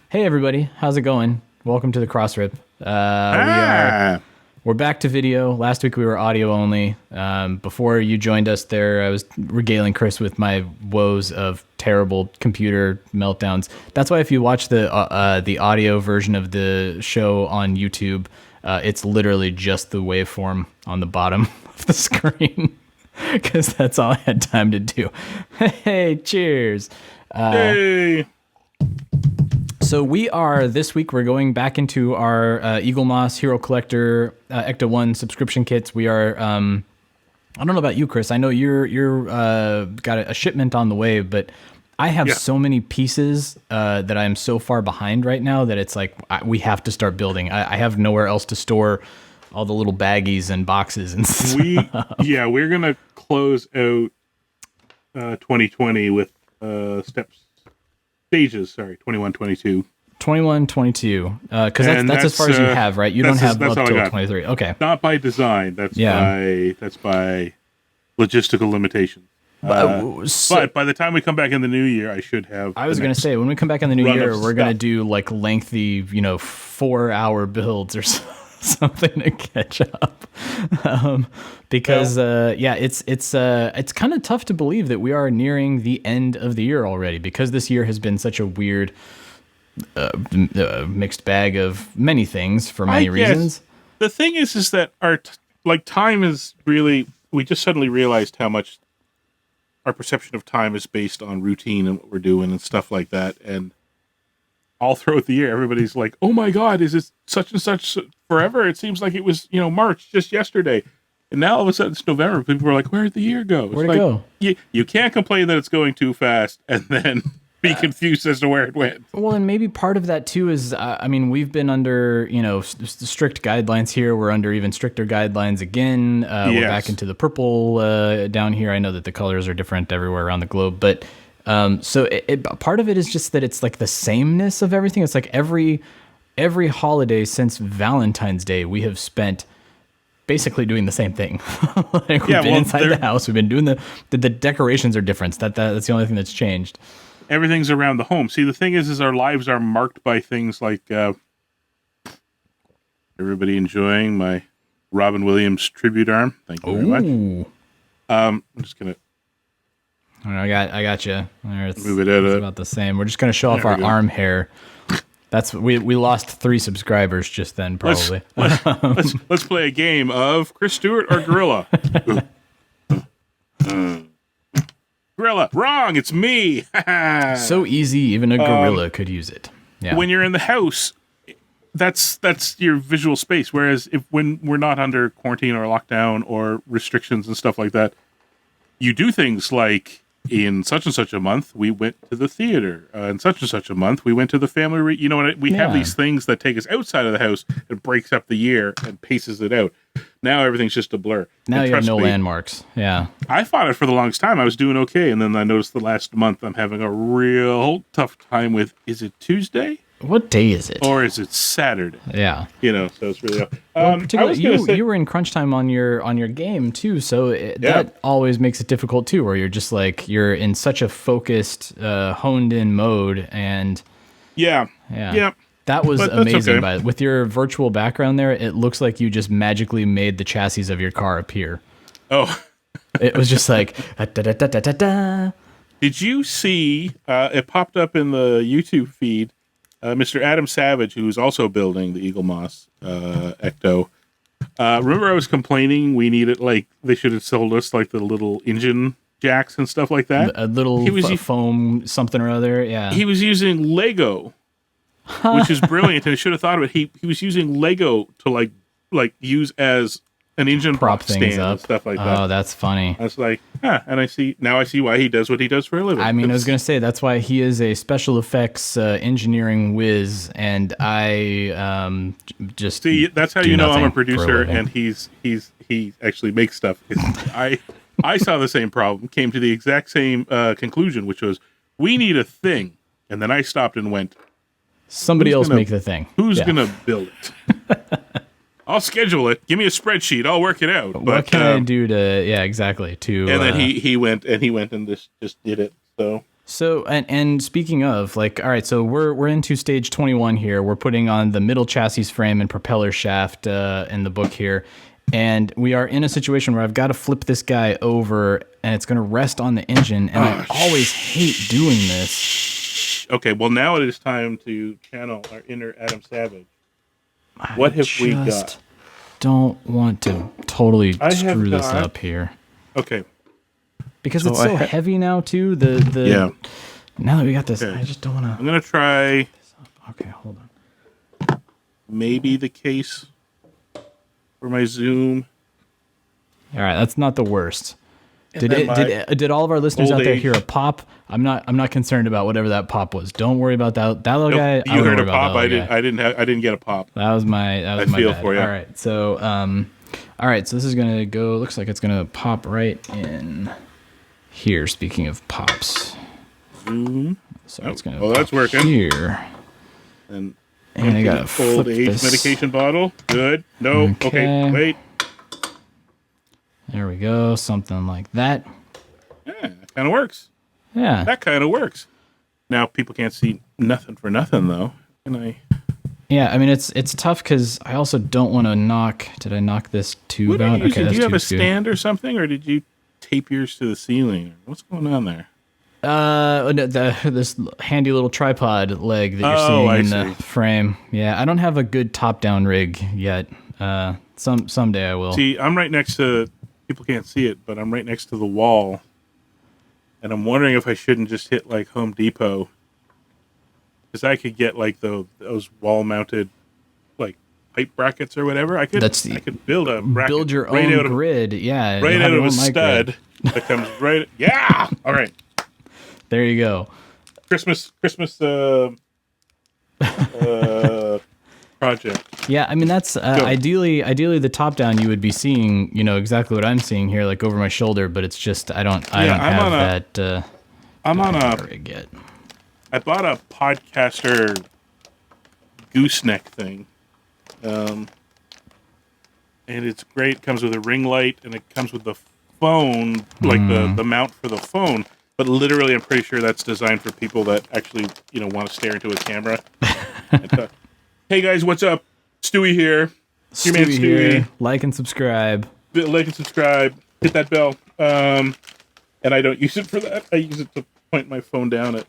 Hey everybody, how's it going? Welcome to the Crossrip. We're back to video. Last week we were audio only. Before you joined us there, I was regaling Chris with my woes of terrible computer meltdowns. That's why if you watch the audio version of the show on YouTube, it's literally just the waveform on the bottom of the screen, because that's all I had time to do. Hey, cheers. Hey. So this week we're going back into our Eaglemoss Hero Collector Ecto-1 subscription kits. We are, I don't know about you, Chris. I know you're got a shipment on the way, but I have so many pieces that I'm so far behind right now that it's like we have to start building. I have nowhere else to store all the little baggies and boxes and stuff. We're going to close out 2020 with stages, 21, 22. 21, 22. Because that's as far as you have, right? You don't have up till 23. Okay. Not by design. That's by logistical limitations. But by the time we come back in the new year, I should have. I was going to say, when we come back in the new year, we're going to do like lengthy, 4-hour builds or something to catch up. Because it's kind of tough to believe that we are nearing the end of the year already, because this year has been such a weird mixed bag of many things for many reasons. The thing is that our time is really, we just suddenly realized how much our perception of time is based on routine and what we're doing and stuff like that. And all throughout the year, everybody's like, oh my God, is it such and such forever? It seems like it was, March just yesterday. And now all of a sudden it's November. People are like, where'd the year go? Where'd it go? You can't complain that it's going too fast and then be confused as to where it went. Well, and maybe part of that too is, we've been under, strict guidelines here. We're under even stricter guidelines again. We're back into the purple down here. I know that the colors are different everywhere around the globe, but so part of it is just that it's like the sameness of everything. It's like every holiday since Valentine's Day, we have spent basically doing the same thing. We've been inside the house. We've been doing the decorations are different. That's the only thing that's changed. Everything's around the home. See, the thing is our lives are marked by things like everybody enjoying my Robin Williams tribute arm. Thank you very much. I'm just gonna. I got you. It's move it out. It's about the same. We're just gonna show off our arm hair. That's we lost 3 subscribers just then, probably. Let's play a game of Chris Stewart or Gorilla. Gorilla, wrong. It's me. So easy, even a gorilla could use it. Yeah. When you're in the house, that's your visual space. Whereas when we're not under quarantine or lockdown or restrictions and stuff like that, you do things like, in such and such a month, we went to the theater. In such and such a month, we went to the family. We have these things that take us outside of the house and breaks up the year and paces it out. Now everything's just a blur. Now you have no landmarks. Yeah. I thought it for the longest time. I was doing okay. And then I noticed the last month I'm having a real tough time with, is it Tuesday? What day is it? Or is it Saturday? Yeah. So it's really... particularly, you were in crunch time on your game, too, so that always makes it difficult, too, where you're just like, you're in such a focused, honed-in mode, and... Yeah. That was amazing. Okay. With your virtual background there, it looks like you just magically made the chassis of your car appear. Oh. It was just like... da-da-da-da-da-da. Did you see, it popped up in the YouTube feed, Mr. Adam Savage, who's also building the Eaglemoss Ecto. Remember I was complaining we needed, they should have sold us, the little engine jacks and stuff like that? A little foam something or other, yeah. He was using Lego, which is brilliant, and I should have thought of it. He was using Lego to, use as an engine prop things stand up. And stuff like that. Oh, that's funny. I was like, and I see why he does what he does for a living. I was going to say, that's why he is a special effects engineering whiz, and I just see, that's how you know I'm a producer, and he actually makes stuff. I saw the same problem, came to the exact same conclusion, which was, we need a thing. And then I stopped and went, somebody else make the thing. Who's going to build it? I'll schedule it. Give me a spreadsheet. I'll work it out. But, what can I do to? Yeah, exactly. To and then he went and just did it. So So, and speaking of, like, all right, so we're into stage 21 here. We're putting on the middle chassis frame and propeller shaft in the book here. And we are in a situation where I've got to flip this guy over, and it's going to rest on the engine. And I always hate doing this. Okay, well, now it is time to channel our inner Adam Savage. What have we got? Don't want to totally screw this up here. Okay. Because it's so heavy now, too. Yeah. Now that we got this, I just don't want to... I'm going to try... Okay, hold on. Maybe the case for my Zoom. All right, that's not the worst. Did all of our listeners out there hear a pop? I'm not concerned about whatever that pop was. Don't worry about that little guy. You heard a pop. I didn't get a pop. That was my feel bad. For you. All right, so so this is gonna go. Looks like it's gonna pop right in here. Speaking of pops, Zoom. So it's gonna. Oh, that's working here. And I got a old age medication bottle. Good. No. Okay. Wait. There we go. Something like that. Yeah, that kind of works. Yeah. That kind of works. Now people can't see nothing for nothing though. Can I? Yeah, I mean it's tough because I also don't want to knock. Did I knock this tube out? Okay, do you have a stand or something, or did you tape yours to the ceiling? What's going on there? This handy little tripod leg that you're seeing in the frame. Yeah, I don't have a good top-down rig yet. Someday I will. See, I'm right next to. People can't see it, but I'm right next to the wall, and I'm wondering if I shouldn't just hit like Home Depot, because I could get like those wall-mounted like pipe brackets or whatever. I could build a bracket. Build your own grid, yeah. Right out of a stud that comes right. Yeah. All right. There you go. Christmas project. Yeah, I mean that's ideally the top down you would be seeing, exactly what I'm seeing here, like over my shoulder, but it's just I don't have that. I'm on a rig yet. I bought a podcaster gooseneck thing, and it's great. It comes with a ring light, and it comes with the phone, like the mount for the phone. But literally, I'm pretty sure that's designed for people that actually, want to stare into a camera. Hey guys, what's up? Stewie here. Your man Stewie. Here. Like and subscribe. Like and subscribe. Hit that bell. And I don't use it for that. I use it to point my phone down at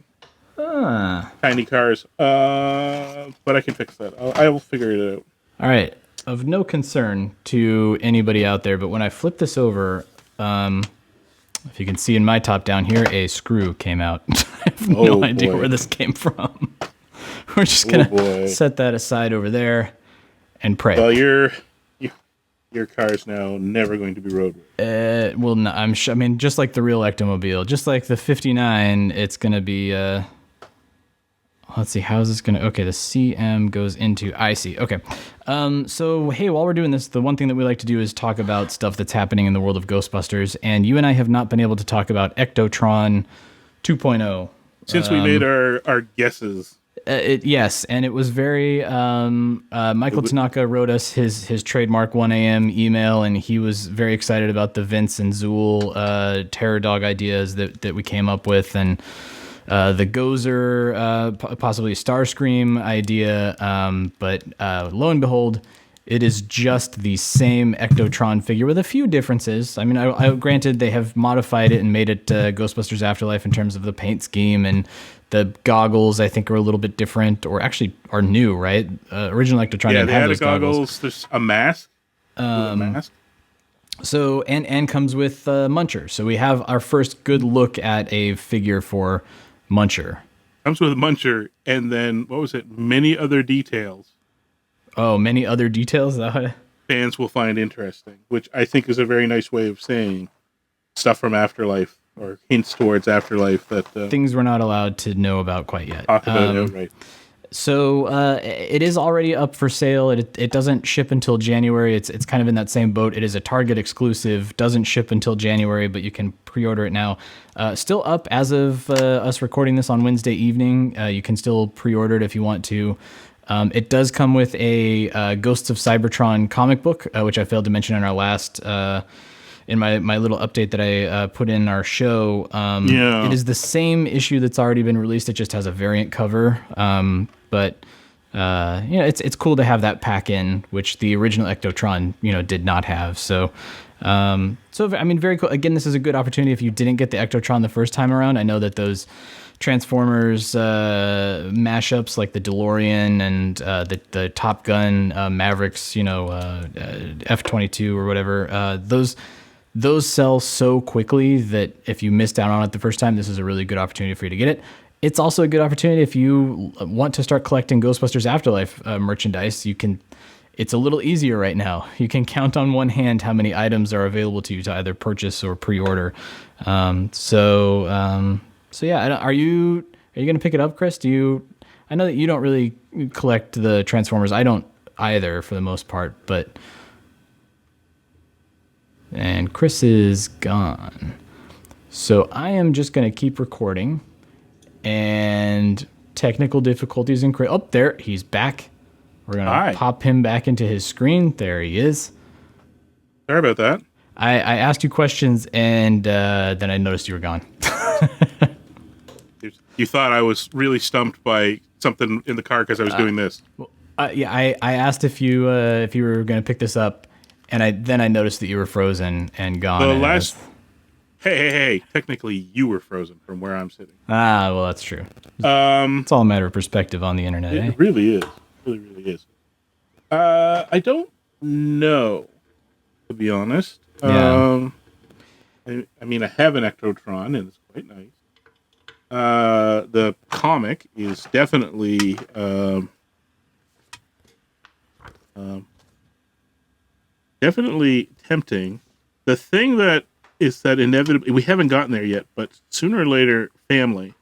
tiny cars. But I can fix that. I will figure it out. All right. Of no concern to anybody out there, but when I flip this over, if you can see in my top down here, a screw came out. I have no idea where this came from. We're just gonna set that aside over there and pray. Well, your car's now never going to be roadworthy. Well, no, I'm sure. I mean, just like the real Ectomobile, just like the 59, it's gonna be. Let's see, how is this gonna? Okay, the CM goes into IC. Okay, so hey, while we're doing this, the one thing that we like to do is talk about stuff that's happening in the world of Ghostbusters, and you and I have not been able to talk about Ectotron 2.0 since we made our guesses. Yes, and it was very. Michael Tanaka wrote us his trademark 1 a.m. email, and he was very excited about the Vince and Zool Terror Dog ideas that we came up with, and the Gozer, possibly Starscream idea. But lo and behold, it is just the same Ectotron figure with a few differences. I mean, I granted they have modified it and made it Ghostbusters Afterlife in terms of the paint scheme, and the goggles, I think, are a little bit different, or actually are new, right? Original Ectotron didn't have those goggles. There's a mask. So, and comes with Muncher. So we have our first good look at a figure for Muncher. Comes with Muncher, and then, what was it? Many other details. Oh, many other details? Fans will find interesting, which I think is a very nice way of saying stuff from Afterlife, or hints towards Afterlife that things we're not allowed to know about quite yet. Talk about it, right? So it is already up for sale. It doesn't ship until January. It's kind of in that same boat. It is a Target exclusive. Doesn't ship until January, but you can pre-order it now. Still up as of us recording this on Wednesday evening. You can still pre-order it if you want to. It does come with a Ghosts of Cybertron comic book, which I failed to mention in our last in my little update that I put in our show. It is the same issue that's already been released. It just has a variant cover. But it's cool to have that pack in, which the original Ectotron, did not have. So, very cool. Again, this is a good opportunity if you didn't get the Ectotron the first time around. I know that those Transformers mashups like the DeLorean and the Top Gun Mavericks, F-22 or whatever, those sell so quickly that if you missed out on it the first time, this is a really good opportunity for you to get it. It's also a good opportunity if you want to start collecting Ghostbusters Afterlife merchandise. It's a little easier right now. You can count on one hand how many items are available to you to either purchase or pre-order. So yeah, are you going to pick it up, Chris? I know that you don't really collect the Transformers. I don't either for the most part, and Chris is gone. So I am just going to keep recording, and technical difficulties in oh, there, he's back. We're going to pop him back into his screen. There he is. Sorry about that. I asked you questions, and then I noticed you were gone. You thought I was really stumped by something in the car because I was doing this. I asked if you were going to pick this up, and then I noticed that you were frozen and gone. Hey! Technically, you were frozen from where I'm sitting. Well, that's true. It's all a matter of perspective on the internet. It really is. Really is. I don't know, to be honest. Yeah. I have an Ectotron, and it's quite nice. The comic is definitely tempting. The thing that is that inevitably we haven't gotten there yet, but sooner or later, family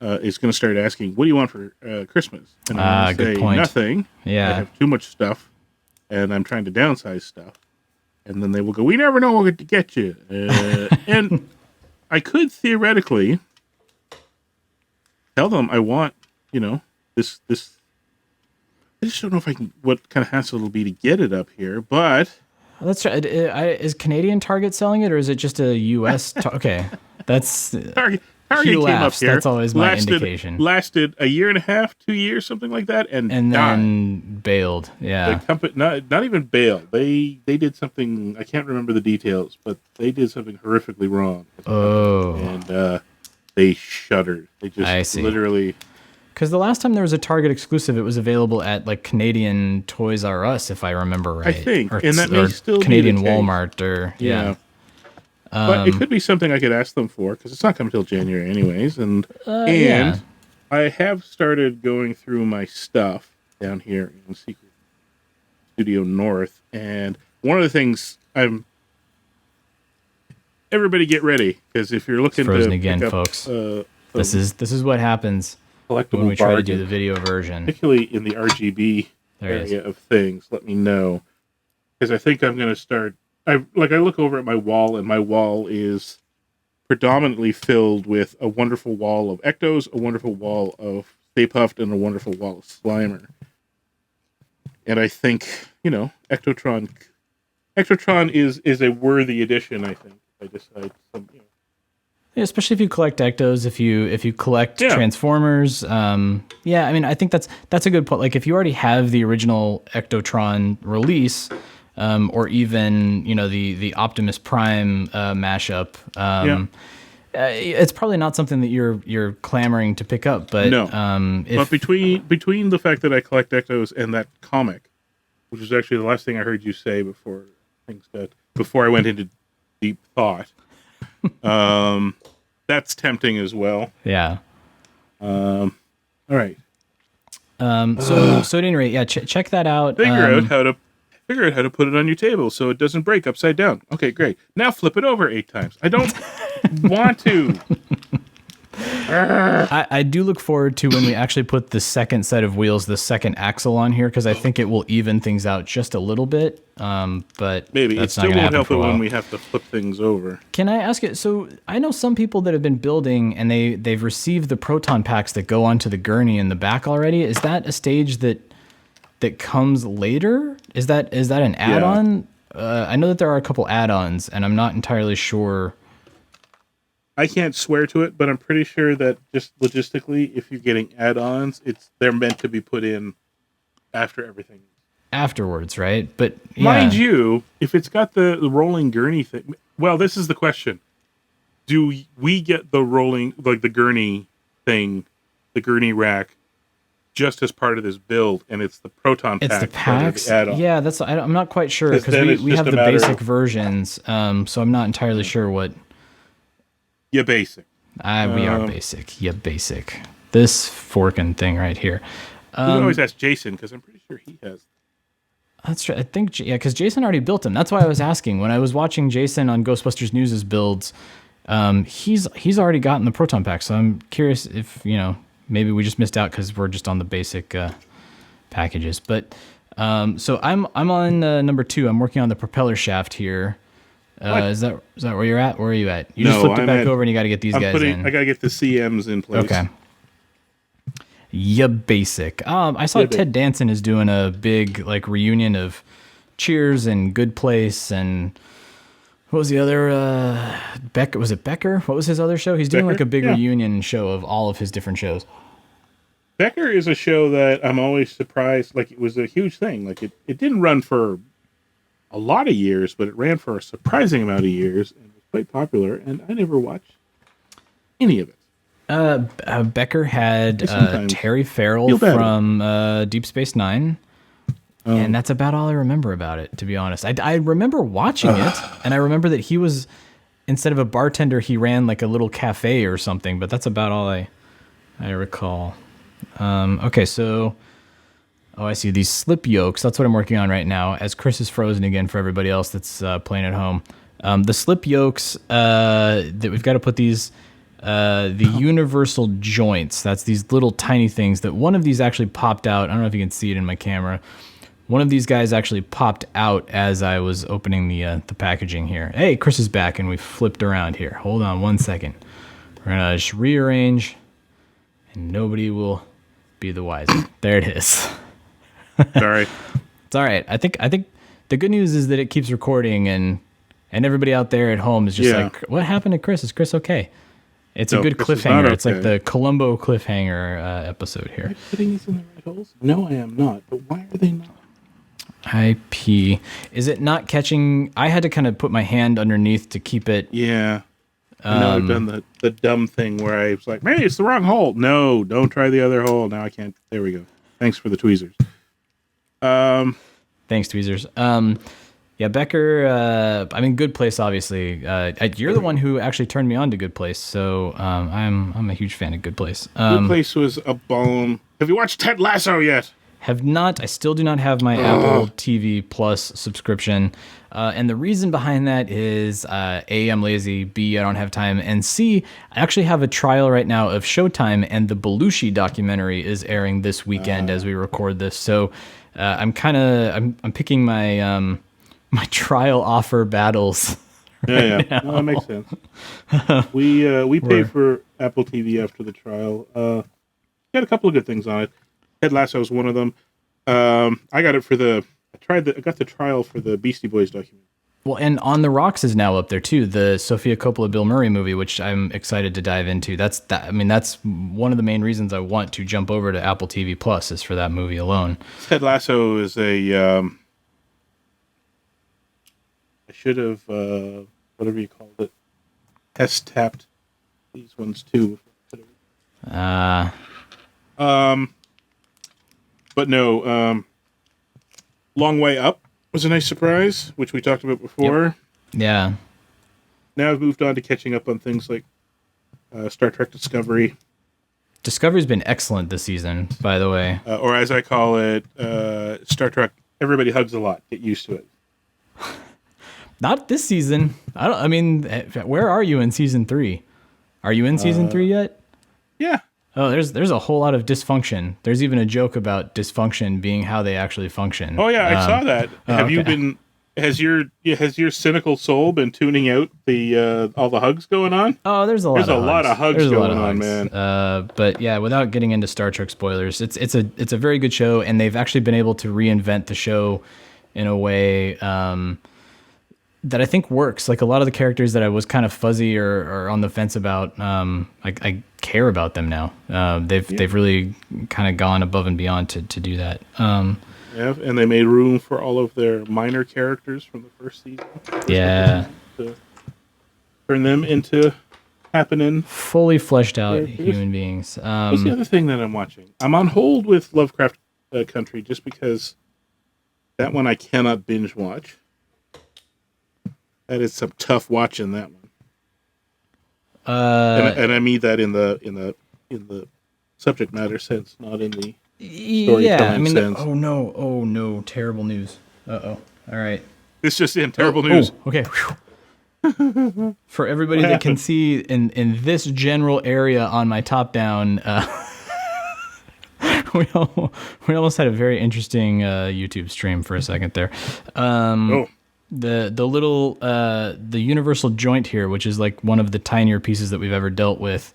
is going to start asking, "What do you want for Christmas?" And I'm going to say point. Nothing. Yeah, I have too much stuff, and I'm trying to downsize stuff. And then they will go, "We never know what to get you." And I could theoretically tell them I want, this. I just don't know what kind of hassle it'll be to get it up here, but that's right. Is Canadian Target selling it, or is it just a U.S. Okay, that's Target came up here. That's always my indication. Lasted a year and a half, 2 years, something like that, and then bailed. Yeah, the company not even bailed. They did something, I can't remember the details, but they did something horrifically wrong. And they shuttered. They just literally. Because the last time there was a Target exclusive, it was available at like Canadian Toys R Us, if I remember right. I think, and that may still Canadian be the case. Walmart or yeah. But it could be something I could ask them for because it's not coming till January anyways, and I have started going through my stuff down here in Secret Studio North, and one of the things everybody get ready because if you're looking frozen to again, pick up, folks, this is what happens when we try to do the video version, particularly in the RGB area of things. Let me know because I think I'm going to start. I look over at my wall, and my wall is predominantly filled with a wonderful wall of Ectos, a wonderful wall of Stay Puft, and a wonderful wall of Slimer. And I think, Ectotron is a worthy addition, I think. I decide Yeah, especially if you collect Ectos, if you collect Transformers, I think that's a good point. Like if you already have the original Ectotron release, or even the Optimus Prime mashup, it's probably not something that you're clamoring to pick up. But no, but between the fact that I collect Ectos and that comic, which was actually the last thing I heard you say before I went into deep thought. That's tempting as well. Yeah. All right. So at any rate, check that out. Figure out how to put it on your table so it doesn't break upside down. Okay, great. Now flip it over 8 times. I don't want to. I do look forward to when we actually put the second set of wheels, the second axle on here, because I think it will even things out just a little bit. But maybe that's it still won't help it when we have to flip things over. Can I ask it? So I know some people that have been building and they've received the proton packs that go onto the gurney in the back already. Is that a stage that comes later? Is that an add-on? I know that there are a couple add-ons, and I'm not entirely sure. I can't swear to it, but I'm pretty sure that just logistically, if you're getting add-ons, they're meant to be put in after everything. Afterwards, right? But yeah. Mind you, if it's got the rolling gurney thing, well, this is the question. Do we get the rolling, like the gurney thing, the gurney rack, just as part of this build, and it's the proton pack? It's the packs? Yeah, I'm not quite sure, because we have the basic versions, so I'm not entirely sure what... Yeah, basic. We are basic. Yeah, basic. This forking thing right here. We can always ask Jason, because I'm pretty sure he has. That's right. I think, yeah, because Jason already built them. That's why I was asking. When I was watching Jason on Ghostbusters News' builds, he's already gotten the proton pack. So I'm curious if, maybe we just missed out because we're just on the basic packages. But so I'm on number 2. I'm working on the propeller shaft here. Is that where you're at? Where are you at? You just flipped it back over and you got to get these guys in. I got to get the CMs in place. Okay. Yeah, basic. I saw Ted Danson is doing a big reunion of Cheers and Good Place, and what was the other Becker? Was it Becker? What was his other show? He's doing a big reunion show of all of his different shows. Becker is a show that I'm always surprised. It was a huge thing. It didn't run for a lot of years, but it ran for a surprising amount of years and was quite popular. And I never watched any of it. Becker had Terry Farrell from Deep Space Nine, and that's about all I remember about it, to be honest. I remember watching it, and I remember that he was, instead of a bartender, he ran a little cafe or something, but that's about all I recall. Okay, so... Oh, I see these slip yokes. That's what I'm working on right now, as Chris is frozen again for everybody else that's playing at home. The slip yokes, that we've got to put these... the universal joints. That's these little tiny things that one of these actually popped out. I don't know if you can see it in my camera. One of these guys actually popped out as I was opening the packaging here. Hey, Chris is back and we flipped around here. Hold on 1 second. We're gonna just rearrange and nobody will be the wiser. There it is. Sorry. It's all right. I think the good news is that it keeps recording and everybody out there at home is just what happened to Chris? Is Chris okay? It's a good cliffhanger. Okay. It's like the Columbo cliffhanger episode here. Am I putting these in the right holes? No, I am not. But why are they not? IP. Is it not catching? I had to kind of put my hand underneath to keep it. Yeah. I know I've done the dumb thing where I was like, maybe it's the wrong hole. No, don't try the other hole. Now I can't. There we go. Thanks for the tweezers. Thanks, tweezers. Yeah, Becker, Good Place, obviously. You're the one who actually turned me on to Good Place, so I'm a huge fan of Good Place. Good Place was a bone. Have you watched Ted Lasso yet? Have not. I still do not have my Apple TV Plus subscription. And the reason behind that is, A, I'm lazy, B, I don't have time, and C, I actually have a trial right now of Showtime, and the Belushi documentary is airing this weekend as we record this. So I'm picking my... my trial offer battles. Right yeah. No, that makes sense. We pay for Apple TV after the trial. Got a couple of good things on it. Ted Lasso is one of them. I got it for I got the trial for the Beastie Boys documentary. Well, and On the Rocks is now up there too, the Sofia Coppola Bill Murray movie, which I'm excited to dive into. That's one of the main reasons I want to jump over to Apple TV Plus is for that movie alone. Ted Lasso is a I should have, whatever you called it, tapped these ones too. But no, Long Way Up was a nice surprise, which we talked about before. Yep. Yeah. Now I've moved on to catching up on things like Star Trek Discovery. Discovery's been excellent this season, by the way. Or as I call it, Star Trek, Everybody Hugs a Lot. Get used to it. Not this season. Where are you in season 3? Are you in season 3 yet? Yeah. Oh, there's a whole lot of dysfunction. There's even a joke about dysfunction being how they actually function. Oh yeah, I saw that. You been? Has your cynical soul been tuning out the all the hugs going on? Oh, there's a lot of hugs going on, man. But yeah, without getting into Star Trek spoilers, it's a very good show, and they've actually been able to reinvent the show in a way. that I think works. Like a lot of the characters that I was kind of fuzzy or on the fence about, I care about them now. They've really kind of gone above and beyond to do that. Yeah, and they made room for all of their minor characters from the first season. Yeah. To turn them into happening. Fully fleshed out human beings. What's the other thing that I'm watching? I'm on hold with Lovecraft Country just because that one I cannot binge watch. That is some tough watching, that one. And I mean that in the subject matter sense, not in the storytelling sense. Oh no, terrible news. All right. It's just in terrible news. Okay. For everybody that can see in this general area on my top down, we almost had a very interesting YouTube stream for a second there. The little the universal joint here, which is like one of the tinier pieces that we've ever dealt with,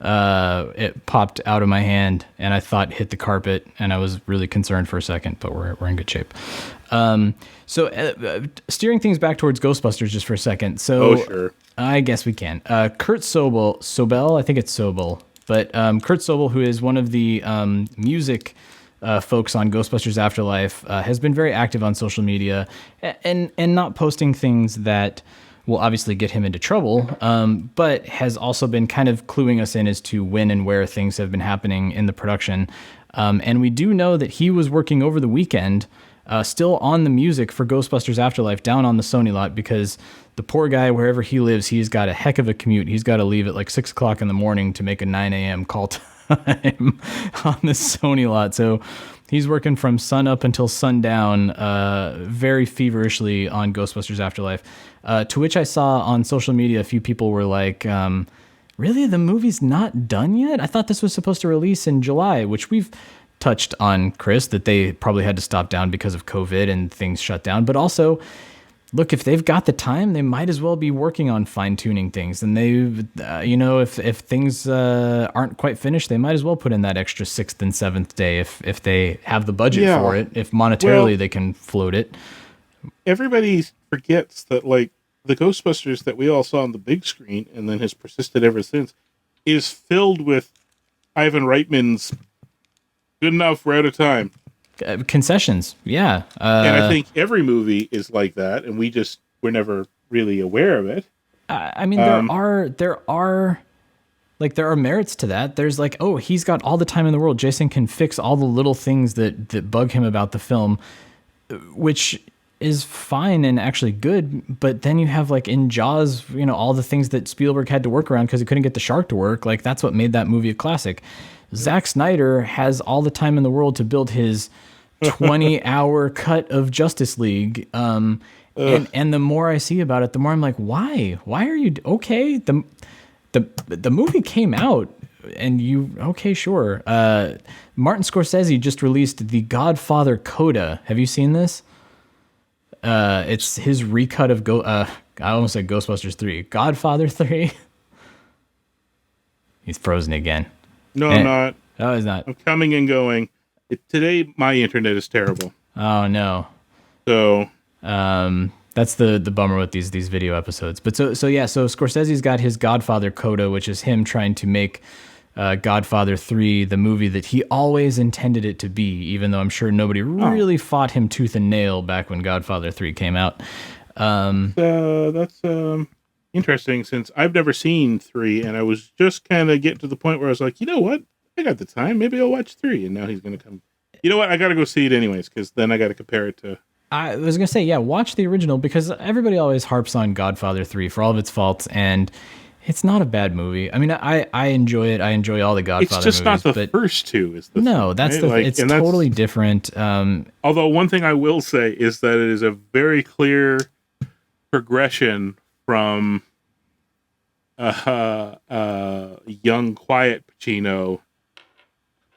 it popped out of my hand and I thought hit the carpet, and I was really concerned for a second, but we're in good shape. So steering things back towards Ghostbusters just for a second. So sure. I guess we can. Kurt Sobel, I think it's Sobel, but Kurt Sobel, who is one of the music folks on Ghostbusters Afterlife, has been very active on social media and not posting things that will obviously get him into trouble, but has also been kind of cluing us in as to when and where things have been happening in the production. And we do know that he was working over the weekend still on the music for Ghostbusters Afterlife down on the Sony lot, because the poor guy, wherever he lives, he's got a heck of a commute. He's got to leave at like 6 o'clock in the morning to make a 9 a.m. call time on the Sony lot. So he's working from sun up until sundown, very feverishly on Ghostbusters Afterlife, to which I saw on social media a few people were like, really, the movie's not done yet? I thought this was supposed to release in July, which we've touched on, Chris, that they probably had to stop down because of COVID and things shut down. But also, look, if they've got the time, they might as well be working on fine-tuning things. And they, if things aren't quite finished, they might as well put in that extra 6th and 7th day if they have the budget for it. If monetarily they can float it. Everybody forgets that, like, the Ghostbusters that we all saw on the big screen and then has persisted ever since is filled with Ivan Reitman's good enough, we're out of time. Concessions, yeah. And I think every movie is like that, and we're never really aware of it. I mean, there are merits to that. There's like, oh, he's got all the time in the world. Jason can fix all the little things that bug him about the film, which is fine and actually good. But then you have like in Jaws, all the things that Spielberg had to work around because he couldn't get the shark to work. Like that's what made that movie a classic. Zack Snyder has all the time in the world to build his 20-hour cut of Justice League. And the more I see about it, the more I'm like, why? Why are you okay? The movie came out and okay, sure. Martin Scorsese just released The Godfather Coda. Have you seen this? It's his recut of I almost said Ghostbusters 3. Godfather 3. He's frozen again. No, I'm not. Oh, he's not. I'm coming and going. Today, my internet is terrible. Oh, no. So, that's the bummer with these video episodes. But so Scorsese's got his Godfather Coda, which is him trying to make Godfather 3 the movie that he always intended it to be, even though I'm sure nobody really fought him tooth and nail back when Godfather 3 came out. That's interesting, since I've never seen 3, and I was just kind of getting to the point where I was like, you know what? I got the time. Maybe I'll watch 3. And now he's going to come. You know what? I got to go see it anyways, because then I got to compare it to... I was going to say, yeah, watch the original, because everybody always harps on Godfather 3 for all of its faults, and it's not a bad movie. I mean, I enjoy it. I enjoy all the Godfather movies. It's just not the first two. Is the no, thing, that's right? It's totally different. Although one thing I will say is that it is a very clear progression from young, quiet Pacino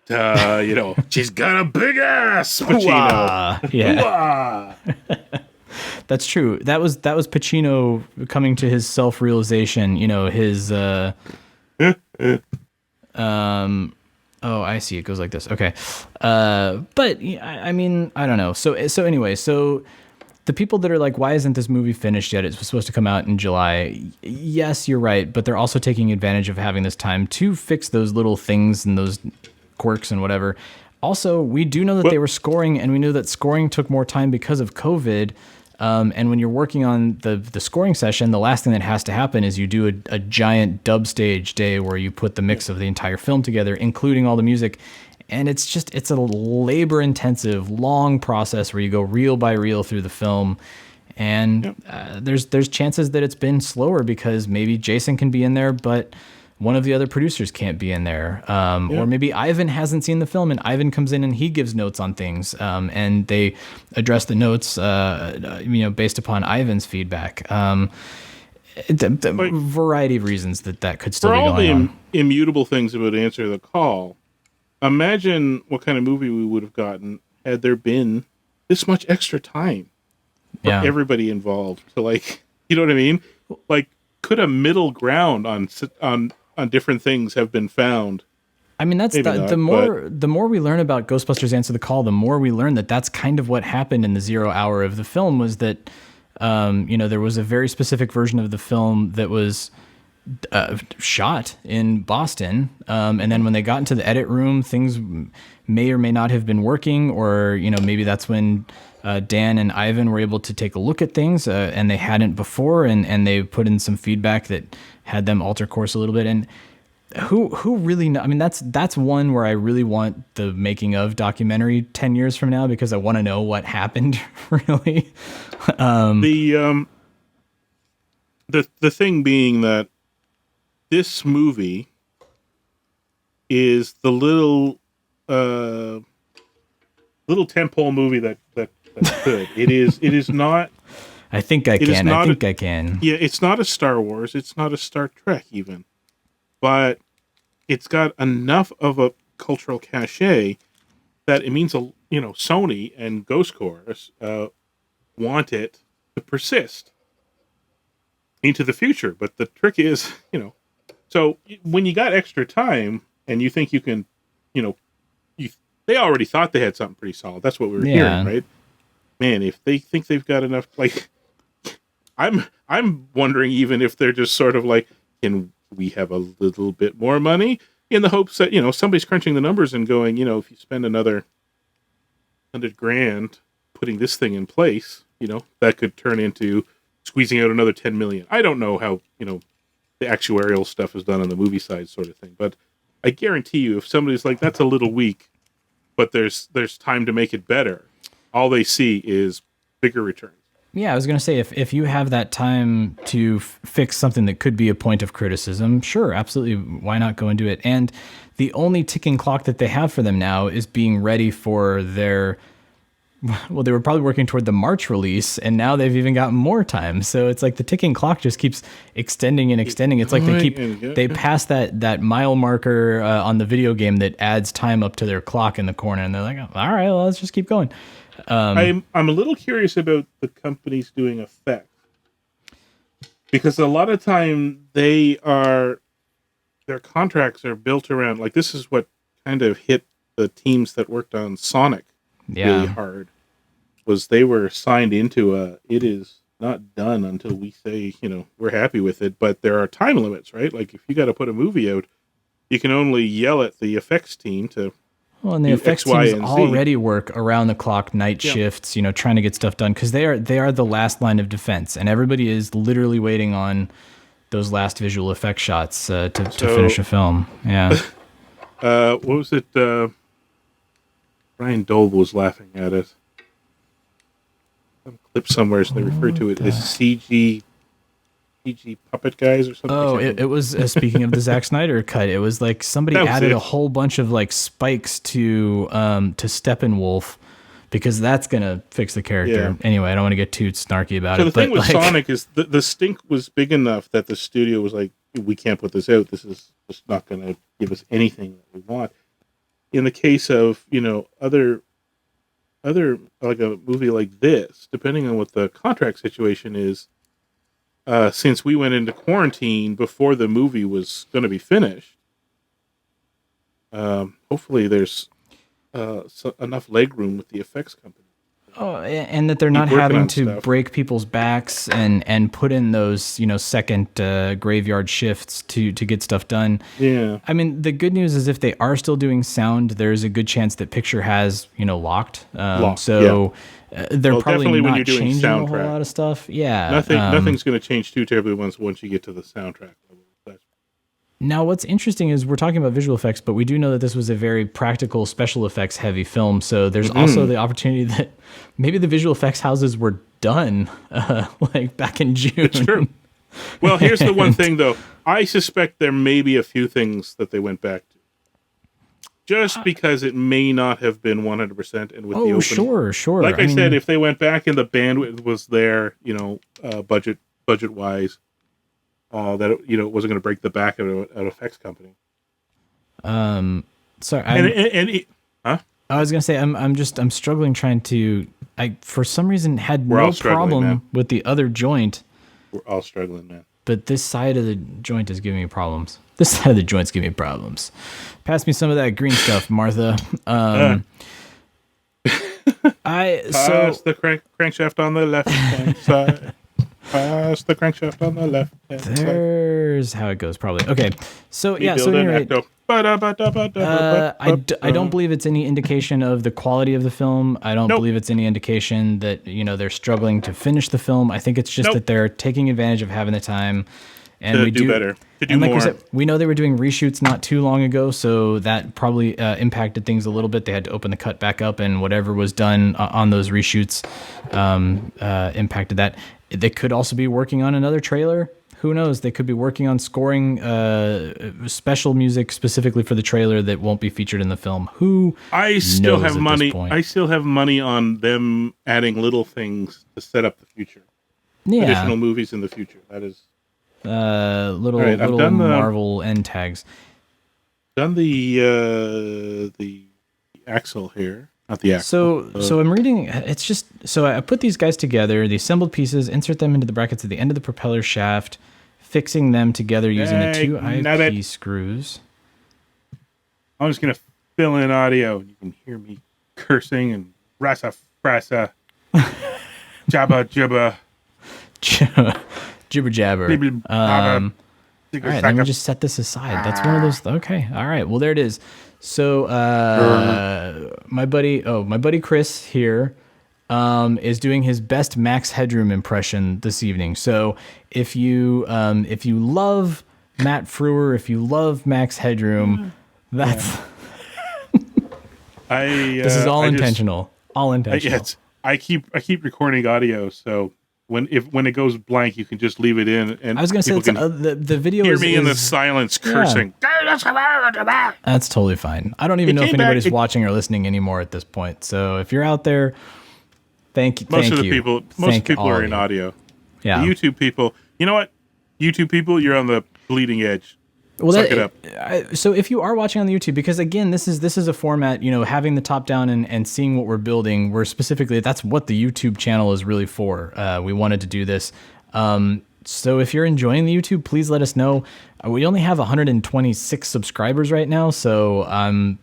to, she's got a big ass Pacino. Yeah. That's true. That was Pacino coming to his self-realization, his oh, I see. It goes like this. Okay. But I mean, I don't know. So anyway, the people that are like, why isn't this movie finished yet? It's supposed to come out in July. Yes, you're right. But they're also taking advantage of having this time to fix those little things and those quirks and whatever. Also, we do know that they were scoring, and we knew that scoring took more time because of COVID. And when you're working on the scoring session, the last thing that has to happen is you do a giant dub stage day where you put the mix of the entire film together, including all the music. And it's a labor intensive, long process where you go reel by reel through the film. And there's chances that it's been slower because maybe Jason can be in there, but one of the other producers can't be in there. Or maybe Ivan hasn't seen the film and Ivan comes in and he gives notes on things. And they address the notes, based upon Ivan's feedback. Variety of reasons that could still be going on. For all the immutable things about Answer the Call, imagine what kind of movie we would have gotten had there been this much extra time for everybody involved. So, like, you know what I mean? Like, could a middle ground on different things have been found? I mean, that's the more we learn about Ghostbusters Answer the Call, the more we learn that that's kind of what happened in the 0 hour of the film. Was that there was a very specific version of the film that was shot in Boston, and then when they got into the edit room, things may or may not have been working, or maybe that's when Dan and Ivan were able to take a look at things, and they hadn't before, and they put in some feedback that had them alter course a little bit. And who really know? I mean, that's one where I really want the making of documentary 10 years from now, because I want to know what happened really. The thing being that this movie is the little tentpole movie that could. It is not. I think I can. Yeah, it's not a Star Wars. It's not a Star Trek even, but it's got enough of a cultural cachet that it means Sony and Ghost Chorus want it to persist into the future. But the trick is, so when you got extra time and you think you can, they already thought they had something pretty solid. That's what we were hearing, right? Man, if they think they've got enough, like, I'm wondering even if they're just sort of like, can we have a little bit more money, in the hopes that, somebody's crunching the numbers and going, if you spend another $100,000 putting this thing in place, that could turn into squeezing out another 10 million. I don't know how, the actuarial stuff is done on the movie side sort of thing, but I guarantee you, if somebody's like, that's a little weak, but there's time to make it better, all they see is bigger returns. Yeah, I was going to say, if you have that time to fix something that could be a point of criticism, sure, absolutely, why not go and do it? And the only ticking clock that they have for them now is being ready for their... Well, they were probably working toward the March release, and now they've even got more time. So it's like the ticking clock just keeps extending and extending. It's like they pass that mile marker on the video game that adds time up to their clock in the corner, and they're like, all right, well, let's just keep going. I'm a little curious about the companies doing effects, because a lot of time their contracts are built around, like, this is what kind of hit the teams that worked on Sonic really hard, was they were signed into it is not done until we say, we're happy with it, but there are time limits, right? Like, if you got to put a movie out, you can only yell at the effects team to... Well, and the effects teams already work around the clock, night shifts, trying to get stuff done, because they are the last line of defense, and everybody is literally waiting on those last visual effect shots to finish a film. Yeah. What was it? Brian Dole was laughing at it. Some clip somewhere, so they refer to it as CG puppet guys or something. Oh, it was, speaking of the Zack Snyder cut, it was like somebody added a whole bunch of like spikes to Steppenwolf, because that's going to fix the character. Yeah. Anyway, I don't want to get too snarky about it. So the thing with Sonic is the stink was big enough that the studio was like, we can't put this out. This is just not going to give us anything that we want. In the case of, other like a movie like this, depending on what the contract situation is, since we went into quarantine before the movie was going to be finished, hopefully there's enough leg room with the effects company Oh, and that they're not having to break people's backs and put in those, second graveyard shifts to get stuff done. Yeah. I mean, the good news is if they are still doing sound, there's a good chance that Picture has, locked. So they're probably not changing a whole lot of stuff. Yeah. Nothing's going to change too terribly once you get to the soundtrack level. Now, what's interesting is we're talking about visual effects, but we do know that this was a very practical, special effects heavy film. So there's also the opportunity that maybe the visual effects houses were done like back in June. It's true. Well, here's the one thing, though. I suspect there may be a few things that they went back to. Just because it may not have been 100%. And with the open, sure. Like I said, if they went back and the bandwidth was there, budget-wise, that it wasn't going to break the back of an effects company. Sorry. I was going to say I'm struggling trying to. I for some reason had no problem with the other joint. We're all struggling, man. But this side of the joint is giving me problems. This side of the joint's giving me problems. Pass me some of that green stuff, Martha. Pass the crankshaft on the left hand side. Pass the crankshaft on the left hand side. There's how it goes, probably. Okay, so yeah, so anyway, I don't believe it's any indication of the quality of the film. I don't believe it's any indication that they're struggling to finish the film. I think it's just that they're taking advantage of having the time. And to do better, to do like more. We said, we know they were doing reshoots not too long ago, so that probably impacted things a little bit. They had to open the cut back up, and whatever was done on those reshoots impacted that. They could also be working on another trailer. Who knows? They could be working on scoring special music specifically for the trailer that won't be featured in the film. I still have money. I still have money on them adding little things to set up the future. Yeah. Additional movies in the future. That is little Marvel end tags. Done the axle here. Not the axle. So I'm reading. It's just so I put these guys together, the assembled pieces, insert them into the brackets at the end of the propeller shaft, fixing them together using the two IP screws. I'm just gonna fill in audio. You can hear me cursing and rasa frasa, jabba jabba, jibber jabber. All right, let me just set this aside. That's one of those. Okay, all right. Well, there it is. So my buddy Chris here is doing his best Max Headroom impression this evening. So if you love Matt Frewer, if you love Max Headroom, that's this is all intentional. All intentional. I keep recording audio, so when it goes blank, you can just leave it in. And I was going to say the video hear me in the silence cursing. Yeah. That's totally fine. I don't even know if anybody's watching or listening anymore at this point. So if you're out there, thank you. Most people are in audio. Yeah. The YouTube people. You know what? YouTube people, you're on the bleeding edge. Well, suck it up. So if you are watching on the YouTube, because again, this is a format, having the top down and seeing what we're building, that's what the YouTube channel is really for. We wanted to do this. So if you're enjoying the YouTube, please let us know. We only have 126 subscribers right now. So,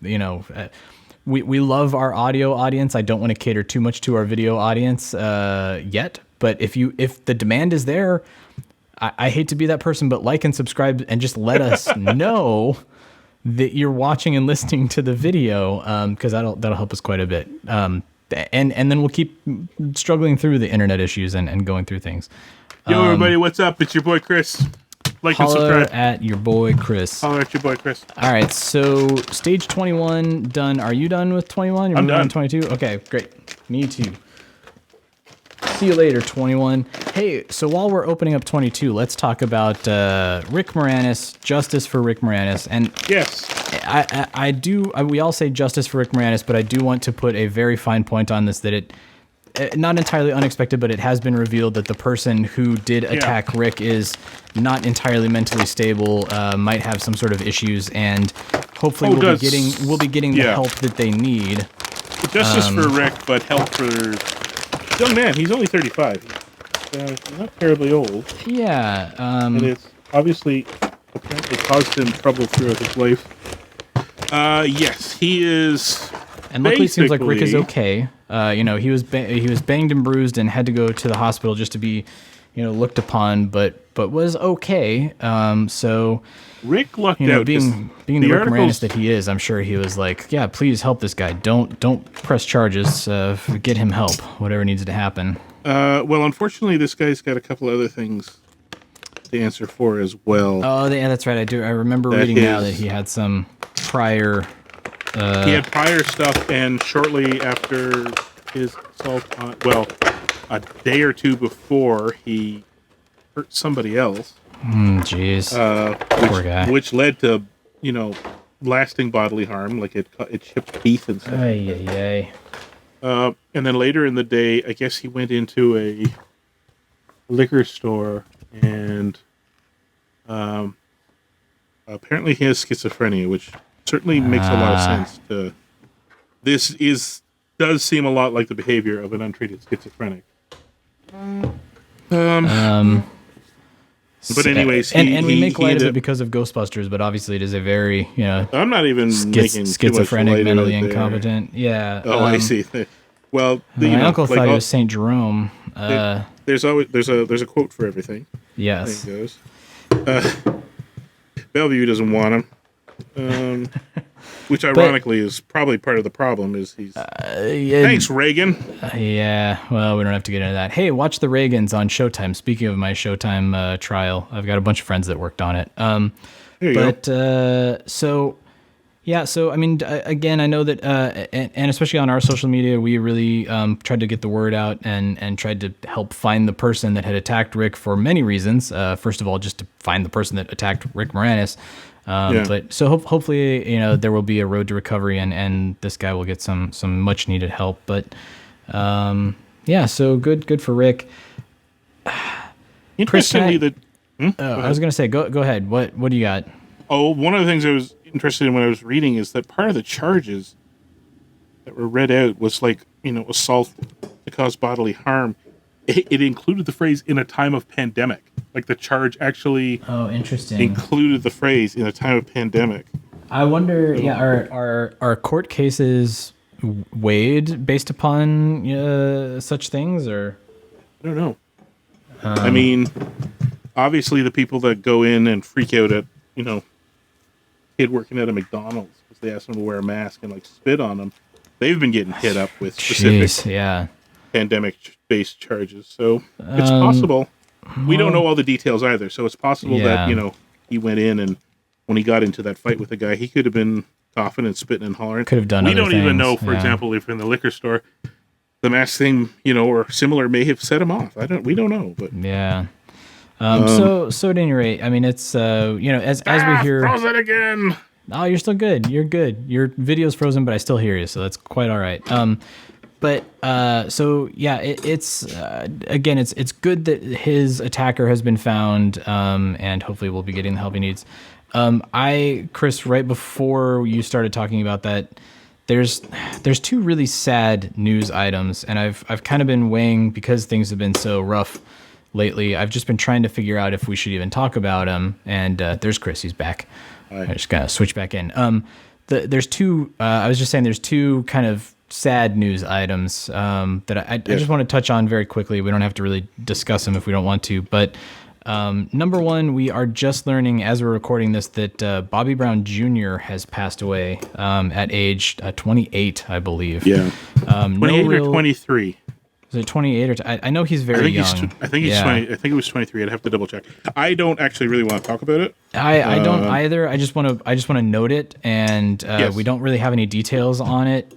we love our audio audience. I don't want to cater too much to our video audience yet. But if the demand is there, I hate to be that person, but like and subscribe and just let us know that you're watching and listening to the video, because that'll help us quite a bit. And then we'll keep struggling through the internet issues and going through things. Yo, everybody, what's up? It's your boy Chris. Like and subscribe. At your boy Chris. Holler at your boy Chris. All right, so stage 21 done. Are you done with 21? I'm done. 22? Okay, great. Me too. See you later, 21. Hey, so while we're opening up 22, let's talk about Rick Moranis, justice for Rick Moranis. And yes, we all say justice for Rick Moranis, but I do want to put a very fine point on this, that it not entirely unexpected, but it has been revealed that the person who did attack Rick is not entirely mentally stable, might have some sort of issues, and hopefully we'll be getting the help that they need. Justice for Rick, but help for young man. He's only 35. Not terribly old. Yeah. And it's obviously apparently caused him trouble throughout his life. Yes, he is. and luckily it seems like Rick is okay. He was banged and bruised and had to go to the hospital just to be, looked upon, but was okay. So Rick lucked out. Being the Rick Moranis that he is, I'm sure he was like, yeah, please help this guy. Don't press charges. Get him help. Whatever needs to happen. Well, unfortunately, this guy's got a couple other things to answer for as well. Oh, yeah, that's right. I remember reading now that he had some prior. He had prior stuff, and shortly after his assault a day or two before, he hurt somebody else. Jeez. Poor guy. Which led to, lasting bodily harm, like it chipped teeth and stuff. Ay. And then later in the day, I guess he went into a liquor store and apparently he has schizophrenia, which certainly makes a lot of sense. Does seem a lot like the behavior of an untreated schizophrenic. But anyways, and we make light of it because of Ghostbusters, but obviously it is a very, I'm not even making schizophrenic, mentally incompetent. Yeah. Oh, I see. Well, my uncle thought he was Saint Jerome. There's a quote for everything. Yes. Goes. Bellevue doesn't want him, which ironically is probably part of the problem. Is he's thanks Reagan. Yeah. Well, we don't have to get into that. Hey, watch the Reagans on Showtime. Speaking of my Showtime trial, I've got a bunch of friends that worked on it. There you go. So I mean, again, I know that, and especially on our social media, we really tried to get the word out and tried to help find the person that had attacked Rick for many reasons. First of all, just to find the person that attacked Rick Moranis. But so hopefully, there will be a road to recovery and this guy will get some much needed help. But so good for Rick. Interestingly, I was going to say, go ahead. What do you got? Oh, one of the things I was interested in when I was reading is that part of the charges that were read out was like, assault to cause bodily harm. It included the phrase "in a time of pandemic." Like the charge actually interesting. included the phrase "in a time of pandemic." I wonder, are court cases weighed based upon such things, or I don't know. I mean, obviously the people that go in and freak out at kid working at a McDonald's because they asked them to wear a mask and spit on them, they've been getting hit up with specific pandemic-based charges. So it's possible. We don't know all the details either. So it's possible that he went in and when he got into that fight with the guy, he could have been coughing and spitting and hollering. Could have done. We don't even know, for example, if in the liquor store the mask thing, or similar, may have set him off. We don't know, but yeah. So at any rate, I mean, it's as we hear. Frozen again. Oh, you're still good. You're good. Your video's frozen, but I still hear you, so that's quite all right. It's again, it's good that his attacker has been found, and hopefully we'll be getting the help he needs. Chris, right before you started talking about that, there's two really sad news items, and I've kind of been weighing because things have been so rough lately. I've just been trying to figure out if we should even talk about them. And there's Chris. He's back. Hi. I just gotta switch back in. There's two. I was just saying there's two kind of sad news items that I just want to touch on very quickly. We don't have to really discuss them if we don't want to. But number one, we are just learning as we're recording this that Bobby Brown Jr. has passed away at age 28, I believe. Yeah. 28 or 23. Is it 28 or I know he's very young. I think he's 20. I think it was 23. I'd have to double check. I don't actually really want to talk about it. I don't either. I just want to note it, and we don't really have any details on it.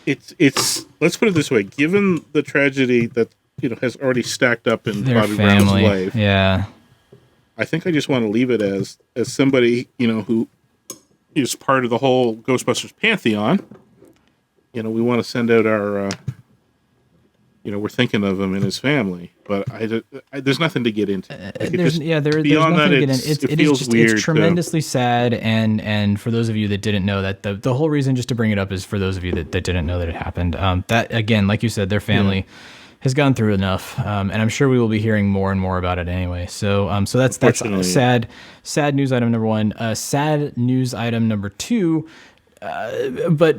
It's let's put it this way: given the tragedy that has already stacked up in their Bobby family. Brown's life, I think I just want to leave it as somebody who is part of the whole Ghostbusters pantheon. We want to send out our. We're thinking of him and his family, but there's nothing to get into. There's nothing to get into. It's tremendously sad, and for those of you that didn't know that, the whole reason just to bring it up is for those of you that didn't know that it happened. That again, like you said, their family has gone through enough, and I'm sure we will be hearing more and more about it anyway. So that's sad news item number one. Sad news item number two. but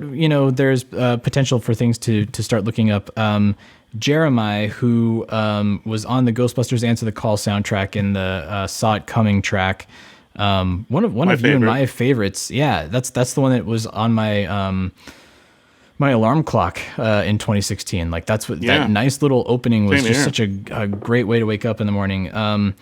there's potential for things to start looking up. Jeremiah, who was on the Ghostbusters Answer the Call soundtrack in the Saw It Coming track, one of you and my favorites. Yeah, that's the one that was on my my alarm clock in 2016. Like that nice little opening was just such a great way to wake up in the morning.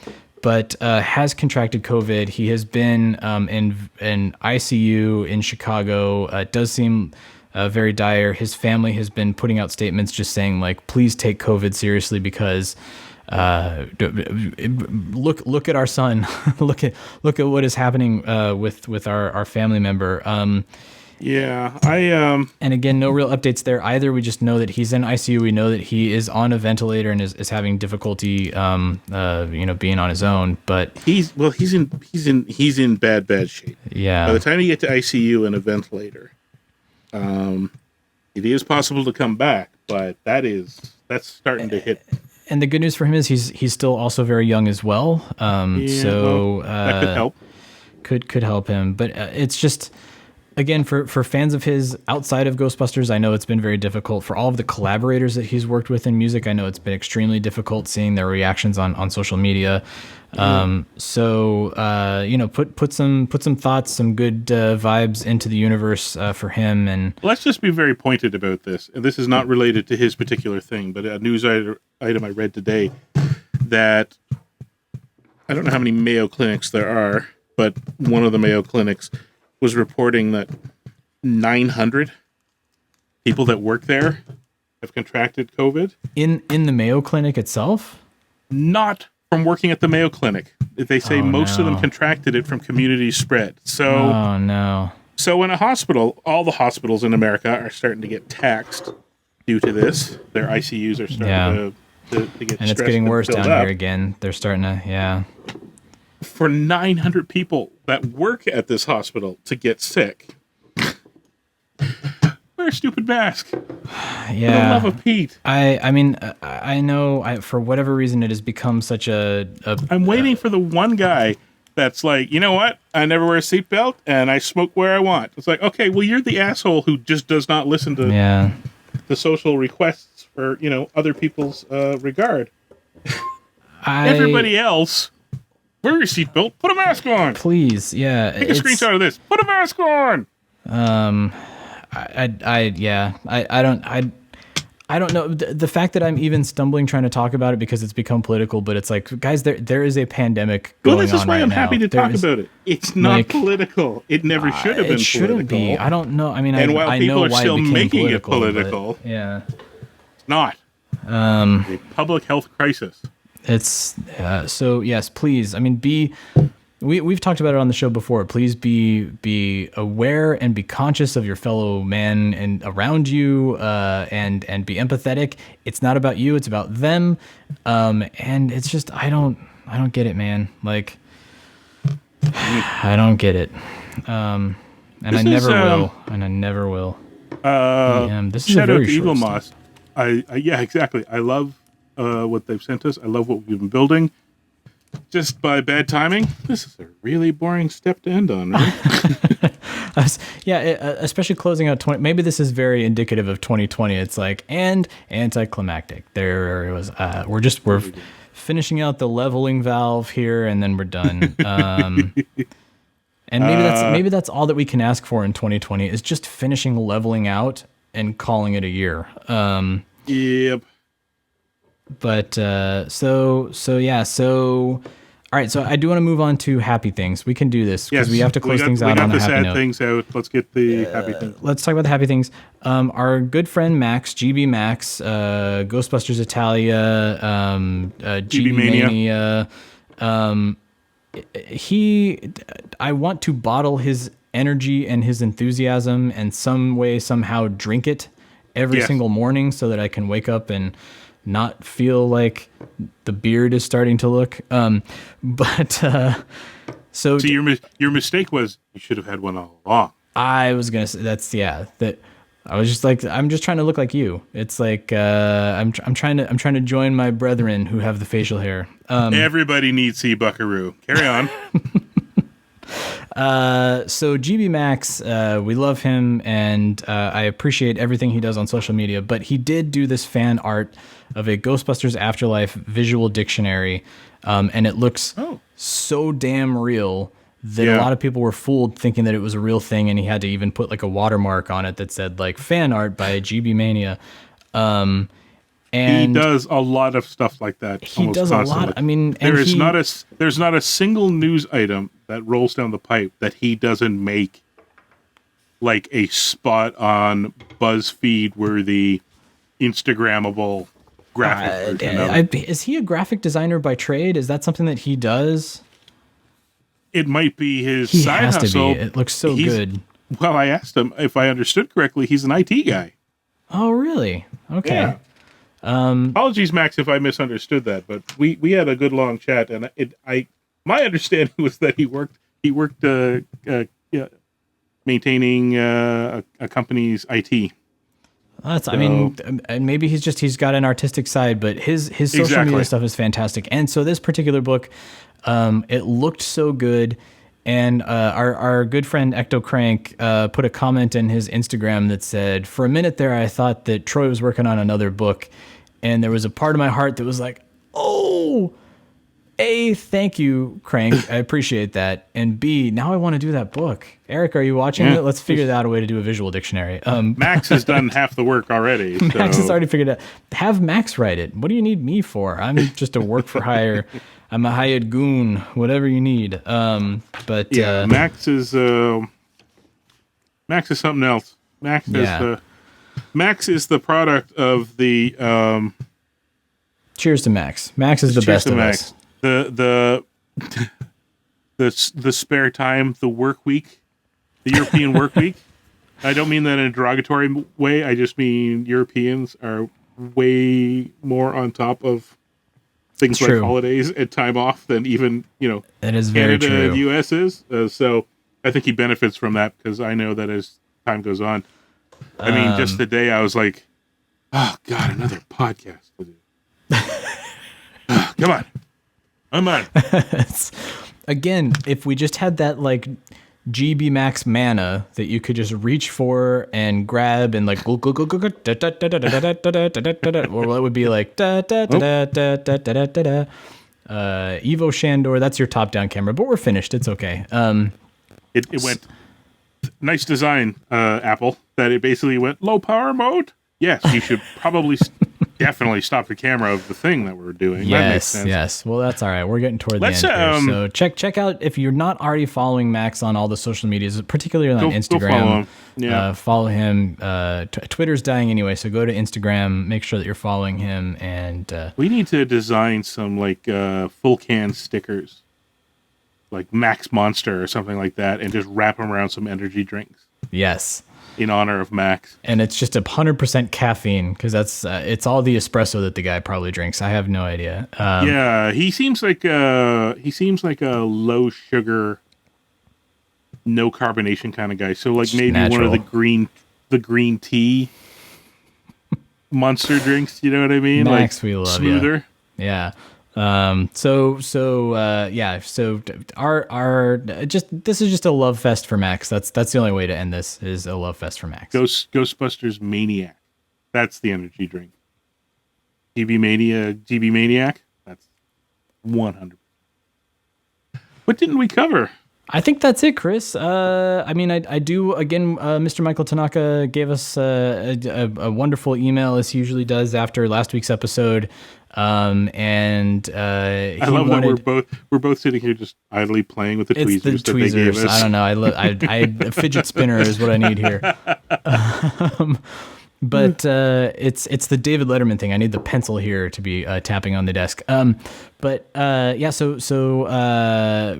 But has contracted COVID. He has been in ICU in Chicago. It does seem very dire. His family has been putting out statements just saying, like, please take COVID seriously because look at our son. look at what is happening with our family member. And again, no real updates there either. We just know that he's in ICU. We know that he is on a ventilator and is having difficulty, being on his own. But he's in bad shape. Yeah. By the time you get to ICU and a ventilator, it is possible to come back, but that's starting to hit. And the good news for him is he's still also very young as well. That could help. Could help him, but it's just. Again, for fans of his outside of Ghostbusters, I know it's been very difficult. For all of the collaborators that he's worked with in music, I know it's been extremely difficult seeing their reactions on social media. Put some thoughts, some good vibes into the universe for him. And let's just be very pointed about this. And this is not related to his particular thing, but a news item I read today that I don't know how many Mayo clinics there are, but one of the Mayo clinics was reporting that 900 people that work there have contracted COVID. In the Mayo Clinic itself? Not from working at the Mayo Clinic. They say most of them contracted it from community spread. So, oh no. So in a hospital, all the hospitals in America are starting to get taxed due to this. Their ICUs are starting to get and it's getting worse down here again. They're starting to, For 900 people that work at this hospital to get sick, wear a stupid mask. Yeah. For the love of Pete. I mean, I know for whatever reason it has become such I'm waiting for the one guy that's like, you know what? I never wear a seatbelt and I smoke where I want. It's like, okay, well, you're the asshole who just does not listen to the social requests for, other people's regard. Everybody else, wear your seatbelt, put a mask on. Please, Take a screenshot of this. Put a mask on. I don't know. The fact that I'm even stumbling trying to talk about it because it's become political, but it's like, guys, there is a pandemic going on right now. Well, this is why I'm happy to talk about it. It's not political. It never should have been political. It shouldn't be. I don't know. I mean, and while I people know are why still making it political. It's not. A public health crisis. It's so yes, please. I mean, we've talked about it on the show before. Please be aware and be conscious of your fellow man and around you, and be empathetic. It's not about you; it's about them. And it's just I don't get it, man. Like I don't get it. And I never will. And I never will. This is a very short Eaglemoss. Yeah, exactly. I love what they've sent us. I love what we've been building. Just by bad timing, this is a really boring step to end on, right? Especially closing out 20. Maybe this is very indicative of 2020. It's like, and anticlimactic. There was, we're finishing out the leveling valve here, and then we're done. And maybe that's all that we can ask for in 2020 is just finishing leveling out and calling it a year. Yep. But all right. So I do want to move on to happy things. We can do this because we have to close things out on a happy note. Things out. Let's get the happy things. Let's talk about the happy things. Our good friend Max, GB Max, Ghostbusters Italia, GB Mania. I want to bottle his energy and his enthusiasm and some way, somehow drink it every single morning so that I can wake up and not feel like the beard is starting to look. So your mistake was you should have had one all along. I was going to say that I was just like, I'm just trying to look like you. It's like, I'm trying to join my brethren who have the facial hair. Everybody needs C Buckaroo. Carry on. So GB Max, we love him, and I appreciate everything he does on social media, but he did do this fan art of a Ghostbusters Afterlife visual dictionary, and it looks so damn real that a lot of people were fooled thinking that it was a real thing, and he had to even put like a watermark on it that said like fan art by GB Mania. And he does a lot of stuff like that. He does constantly. A lot. I mean, there's not a single news item that rolls down the pipe that he doesn't make like a spot on BuzzFeed worthy Instagrammable graphic. Is he a graphic designer by trade? Is that something that he does? It might be his he side has hustle. To be. It looks so good. Well, I asked him if I understood correctly. He's an IT guy. Oh, really? Okay. Yeah. Apologies, Max, if I misunderstood that, but we had a good long chat, and my understanding was that he worked maintaining a company's IT. I mean, and maybe he's got an artistic side, but his social media stuff is fantastic. And so this particular book, it looked so good. And our good friend Ecto Crank put a comment in his Instagram that said, "For a minute there, I thought that Troy was working on another book, and there was a part of my heart that was like, oh, A, thank you, Crank, I appreciate that, and B, now I want to do that book." Eric, are you watching it? Let's figure out a way to do a visual dictionary. Max has done half the work already. Max has already figured it out. Have Max write it. What do you need me for? I'm just a work for hire. I'm a hired goon, whatever you need. But yeah, Max is something else. Max is the product of the. Cheers to Max. Max is the best of us. The spare time, the work week, the European work week. I don't mean that in a derogatory way. I just mean Europeans are way more on top of things like holidays and time off than even, that is very Canada true. And US is. So I think he benefits from that because I know that as time goes on. I mean, just today I was like, oh, God, another podcast to do. Come on. I'm on. Again, if we just had that like GB Max mana that you could just reach for and grab and like or it would be like Evo Shandor. That's your top-down camera, but we're finished. It's okay. It went nice design, Apple. That it basically went low power mode. Yes, you should probably definitely stop the camera of the thing that we're doing. That makes sense. Yes. Well, that's all right. We're getting toward the end here. So check out, if you're not already following Max on all the social medias, particularly on Instagram. Follow him. Twitter's dying anyway, so go to Instagram. Make sure that you're following him. And we need to design some like full can stickers, like Max Monster or something like that, and just wrap them around some energy drinks. Yes. In honor of Max. And it's just 100% caffeine because that's it's all the espresso that the guy probably drinks. I have no idea. Yeah, he seems like a low sugar, no carbonation kind of guy. So like maybe natural. One of the green tea monster drinks. You know what I mean? Max, like we love smoother. You. Yeah. So our this is just a love fest for Max. That's the only way to end this, is a love fest for Max. Ghostbusters Maniac. That's the energy drink. GB Maniac. That's 100. What didn't we cover? I think that's it, Chris. I mean, I do, again, Mr. Michael Tanaka gave us a wonderful email, as he usually does after last week's episode. And I love that we're both sitting here just idly playing with the tweezers. It's the tweezers. They gave us. I don't know. A fidget spinner is what I need here. But it's the David Letterman thing. I need the pencil here to be tapping on the desk. So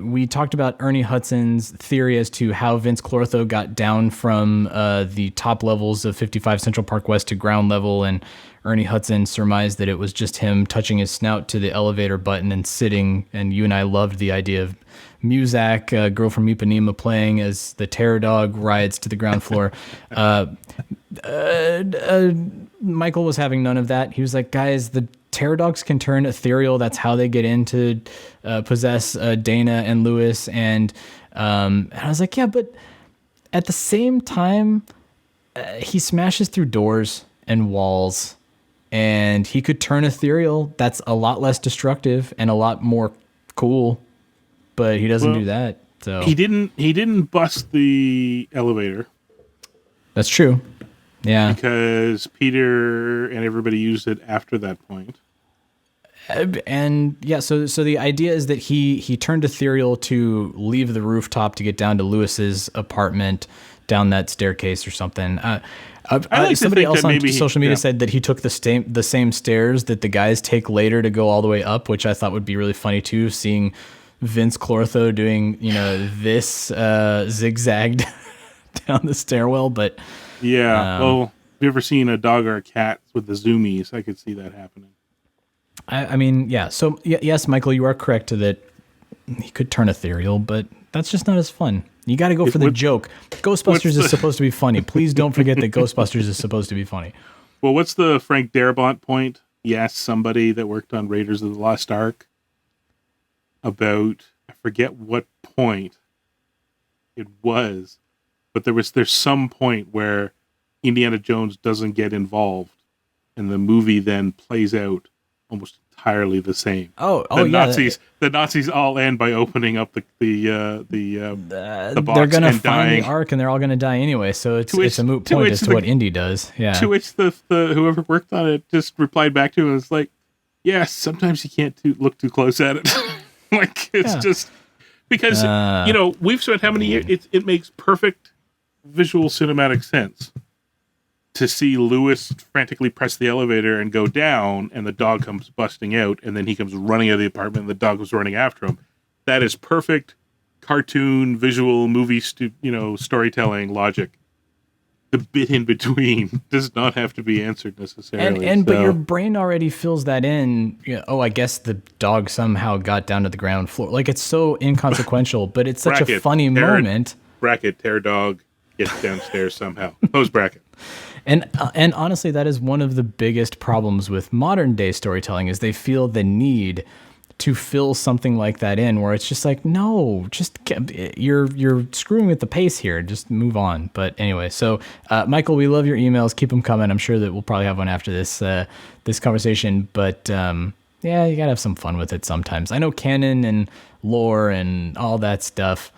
we talked about Ernie Hudson's theory as to how Vince Clortho got down from the top levels of 55 Central Park West to ground level, and Ernie Hudson surmised that it was just him touching his snout to the elevator button and sitting. And you and I loved the idea of Muzak, Girl from Ipanema, playing as the terror dog rides to the ground floor. Michael was having none of that. He was like, guys, the terror dogs can turn ethereal. That's how they get in to possess Dana and Lewis. And And I was like, yeah, but at the same time, he smashes through doors and walls, and he could turn ethereal. That's a lot less destructive and a lot more cool, but he doesn't do that. So he didn't bust the elevator. That's true. Yeah. Because Peter and everybody used it after that point. And yeah, so the idea is that he turned ethereal to leave the rooftop to get down to Lewis's apartment down that staircase or something. Somebody else on social media said that he took the same stairs that the guys take later to go all the way up, which I thought would be really funny too, seeing Vince Clortho doing, this zigzagged down the stairwell. But yeah, well, have you ever seen a dog or a cat with the zoomies? I could see that happening. I mean, yeah. So yes, Michael, you are correct that he could turn ethereal, but that's just not as fun. You got to go for the joke. Ghostbusters is supposed to be funny. Please don't forget that Ghostbusters is supposed to be funny. Well, what's the Frank Darabont point? He asked somebody that worked on Raiders of the Lost Ark about, I forget what point it was, but there's some point where Indiana Jones doesn't get involved, and the movie then plays out almost entirely the same. The Nazis all end by opening up the box. They're gonna find the Ark, and they're all gonna die anyway. So it's a moot point as to what Indy does. Yeah. To which the whoever worked on it just replied back to him and was like, "Yes, sometimes you can't look too close at it." Like it's just because we've spent how many years? It makes perfect visual cinematic sense to see Lewis frantically press the elevator and go down, and the dog comes busting out, and then he comes running out of the apartment, and the dog was running after him. That is perfect cartoon, visual, movie, storytelling logic. The bit in between does not have to be answered necessarily. But your brain already fills that in. I guess the dog somehow got down to the ground floor. Like, it's so inconsequential, but it's such a funny moment. Bracket, tear dog, gets downstairs somehow. Close bracket. And honestly, that is one of the biggest problems with modern day storytelling is they feel the need to fill something like that in where it's just like, no, just you're screwing with the pace here. Just move on. But anyway, so Michael, we love your emails. Keep them coming. I'm sure that we'll probably have one after this conversation. But yeah, you gotta have some fun with it sometimes. I know canon and lore and all that stuff,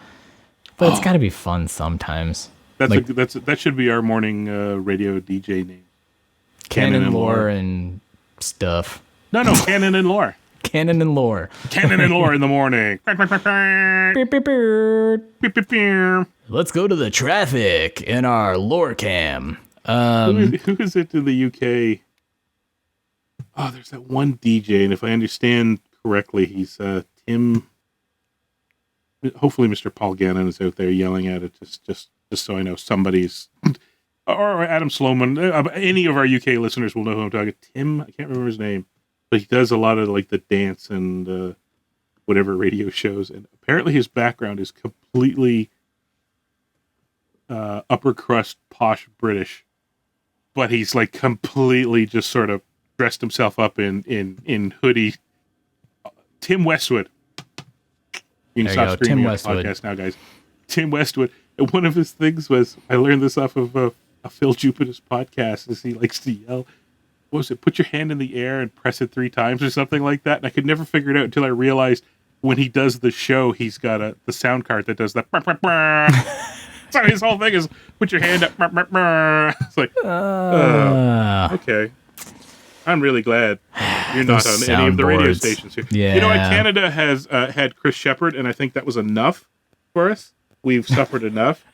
but it's gotta be fun sometimes. That should be our morning radio DJ name. Canon, lore, and stuff. No, canon and lore. Canon and lore. Canon and lore in the morning. Let's go to the traffic in our lore cam. Who is it in the UK? Oh, there's that one DJ, and if I understand correctly, he's Tim. Hopefully, Mr. Paul Gannon is out there yelling at it. Just so I know somebody's, or Adam Sloman. Any of our UK listeners will know who I'm talking. Tim, I can't remember his name, but he does a lot of like the dance and whatever radio shows. And apparently, his background is completely upper crust posh British, but he's like completely just sort of dressed himself up in hoodie. Tim Westwood. You can stop streaming on the podcast now, guys. Tim Westwood. And one of his things was, I learned this off of a Phil Jupiter's podcast, is he likes to yell, what was it, put your hand in the air and press it 3 times or something like that. And I could never figure it out until I realized when he does the show, he's got the sound card that does that. So his whole thing is, put your hand up. It's like, okay. I'm really glad you're not on any of the radio stations here. Yeah. You know what? Canada has had Chris Shepard, and I think that was enough for us. We've suffered enough.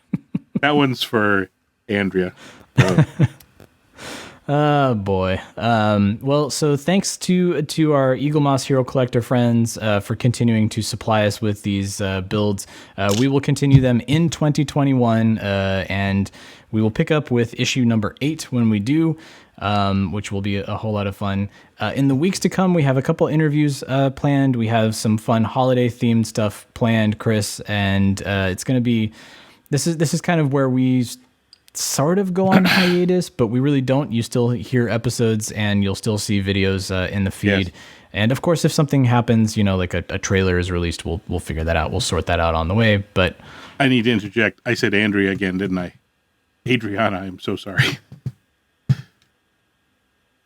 That one's for Andrea. Oh boy. Well, so thanks to our Eaglemoss Hero Collector friends for continuing to supply us with these builds. We will continue them in 2021, and we will pick up with issue number 8 when we do, which will be a whole lot of fun. In the weeks to come, we have a couple interviews planned. We have some fun holiday themed stuff planned, Chris, and it's going to be. This is kind of where we sort of go on hiatus, but we really don't. You still hear episodes and you'll still see videos in the feed. And of course, if something happens, like a trailer is released, we'll figure that out. We'll sort that out on the way. But I need to interject. I said Andrea again, didn't I? Adriana, I'm so sorry.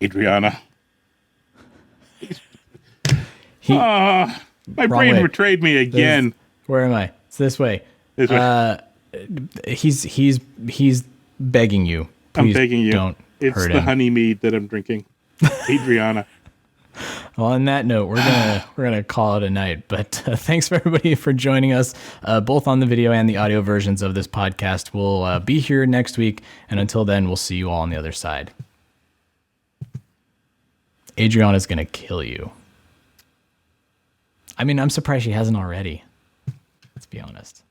Adriana. My brain betrayed me again. Where am I? It's this way. This way. He's begging you. Please, I'm begging you. Don't it's hurt the him. honey mead that I'm drinking. Adriana. Well, on that note, we're gonna call it a night. But thanks for everybody for joining us, both on the video and the audio versions of this podcast. We'll be here next week, and until then, we'll see you all on the other side. Adriana's gonna kill you. I mean, I'm surprised she hasn't already. Let's be honest.